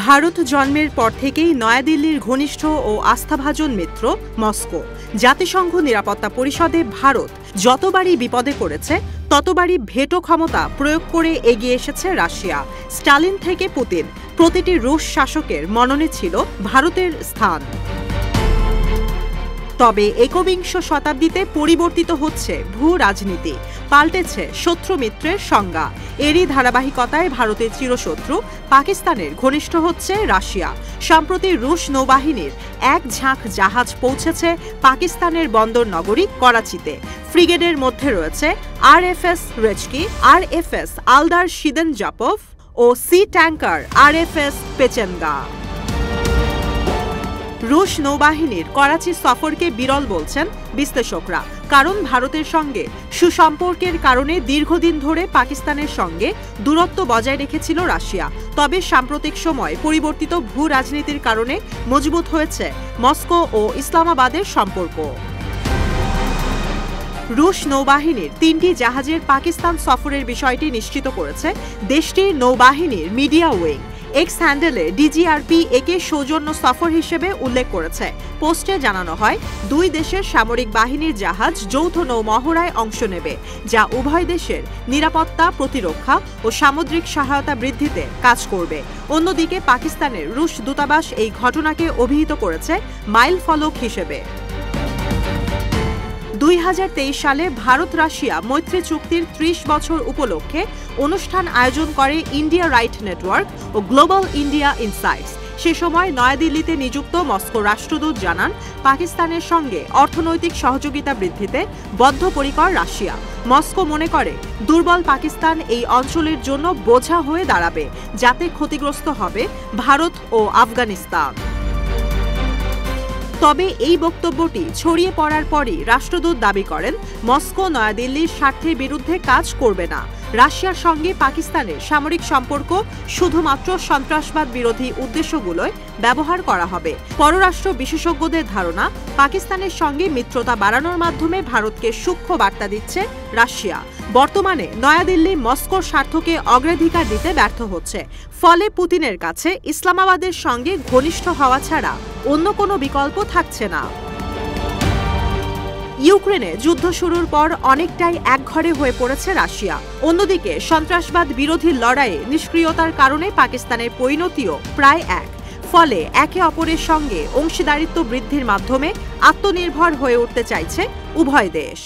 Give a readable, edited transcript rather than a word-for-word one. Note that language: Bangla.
ভারত জন্মের পর থেকেই নয়াদিল্লির ঘনিষ্ঠ ও আস্থাভাজন মিত্র মস্কো। জাতিসংঘ নিরাপত্তা পরিষদে ভারত যতবারই বিপদে পড়েছে ততবারই ভেটো ক্ষমতা প্রয়োগ করে এগিয়ে এসেছে রাশিয়া। স্টালিন থেকে পুতিন, প্রতিটি রুশ শাসকের মননে ছিল ভারতের স্থান। তবে একবিংশ শতাব্দীতে পরিবর্তিত হচ্ছে ভূ রাজনীতি, পাল্টেছে শত্রু মিত্রের সংজ্ঞা। এরই ধারাবাহিকতায় ভারতের চিরশত্রু পাকিস্তানের ঘনিষ্ঠ হচ্ছে রাশিয়া। সম্প্রতি রুশ নৌবাহিনীর এক ঝাঁক জাহাজ পৌঁছেছে পাকিস্তানের বন্দর নগরী করাচিতে। ফ্রিগেডের মধ্যে রয়েছে আরএফএস রেচকি, আরএফএস আলদার শিদেনজাপভ ও সি ট্যাঙ্কার আরএফএস পেচেনগা। রুশ নৌবাহিনীর করাচি সফরকে বিরল বলছেন বিশ্লেষকরা, কারণ ভারতের সঙ্গে সুসম্পর্কের কারণে দীর্ঘদিন ধরে পাকিস্তানের সঙ্গে দূরত্ব বজায় রেখেছিল রাশিয়া। তবে সাম্প্রতিক সময় পরিবর্তিত ভূ রাজনীতির কারণে মজবুত হয়েছে মস্কো ও ইসলামাবাদের সম্পর্ক। রুশ নৌবাহিনীর ৩টি জাহাজের পাকিস্তান সফরের বিষয়টি নিশ্চিত করেছে দেশটির নৌবাহিনীর মিডিয়া উইং। এক্স হ্যান্ডেলে ডিজিআরপি একে সৌজন্য সফর হিসেবে উল্লেখ করেছে। পোস্টে জানানো হয়, দুই দেশের সামরিক বাহিনীর জাহাজ যৌথ নৌমহড়ায় অংশ নেবে, যা উভয় দেশের নিরাপত্তা, প্রতিরক্ষা ও সামুদ্রিক সহায়তা বৃদ্ধিতে কাজ করবে। অন্যদিকে পাকিস্তানের রুশ দূতাবাস এই ঘটনাকে অভিহিত করেছে মাইলফলক হিসেবে। ২০২৩ সালে ভারত রাশিয়া মৈত্রী চুক্তির ৩০ বছর উপলক্ষে অনুষ্ঠান আয়োজন করে ইন্ডিয়া রাইট নেটওয়ার্ক ও গ্লোবাল ইন্ডিয়া ইনসাইটস। সে সময় নয়াদিল্লিতে নিযুক্ত মস্কো রাষ্ট্রদূত জানান, পাকিস্তানের সঙ্গে অর্থনৈতিক সহযোগিতা বৃদ্ধিতে বদ্ধপরিকর রাশিয়া। মস্কো মনে করে দুর্বল পাকিস্তান এই অঞ্চলের জন্য বোঝা হয়ে দাঁড়াবে, যাতে ক্ষতিগ্রস্ত হবে ভারত ও আফগানিস্তান। তবে এই বক্তব্যটি ছড়িয়ে পড়ার পরই রাষ্ট্রদূত দাবি করেন, মস্কো নয়াদিল্লির স্বার্থের বিরুদ্ধে কাজ করবে না। রাশিয়ার সঙ্গে পাকিস্তানের সামরিক সম্পর্ক শুধুমাত্র সন্ত্রাসবাদ বিরোধী উদ্দেশ্যগুলোয় ব্যবহার করা হবে। পররাষ্ট্র বিশেষজ্ঞদের ধারণা, পাকিস্তানের সঙ্গে মিত্রতা বাড়ানোর মাধ্যমে ভারতকে সূক্ষ্ম বার্তা দিচ্ছে রাশিয়া। বর্তমানে নয়াদিল্লি মস্কোর স্বার্থকে অগ্রাধিকার দিতে ব্যর্থ হচ্ছে। ফলে পুতিনের কাছে ইসলামাবাদের সঙ্গে ঘনিষ্ঠ হওয়া ছাড়া অন্য কোনো বিকল্প থাকছে না। ইউক্রেনে যুদ্ধ শুরুর পর অনেকটাই একঘরে হয়ে পড়েছে রাশিয়া। অন্যদিকে সন্ত্রাসবাদ বিরোধী লড়াইয়ে নিষ্ক্রিয়তার কারণে পাকিস্তানের পরিণতিও প্রায় এক। ফলে একে অপরের সঙ্গে অংশীদারিত্ব বৃদ্ধির মাধ্যমে আত্মনির্ভর হয়ে উঠতে চাইছে উভয় দেশ।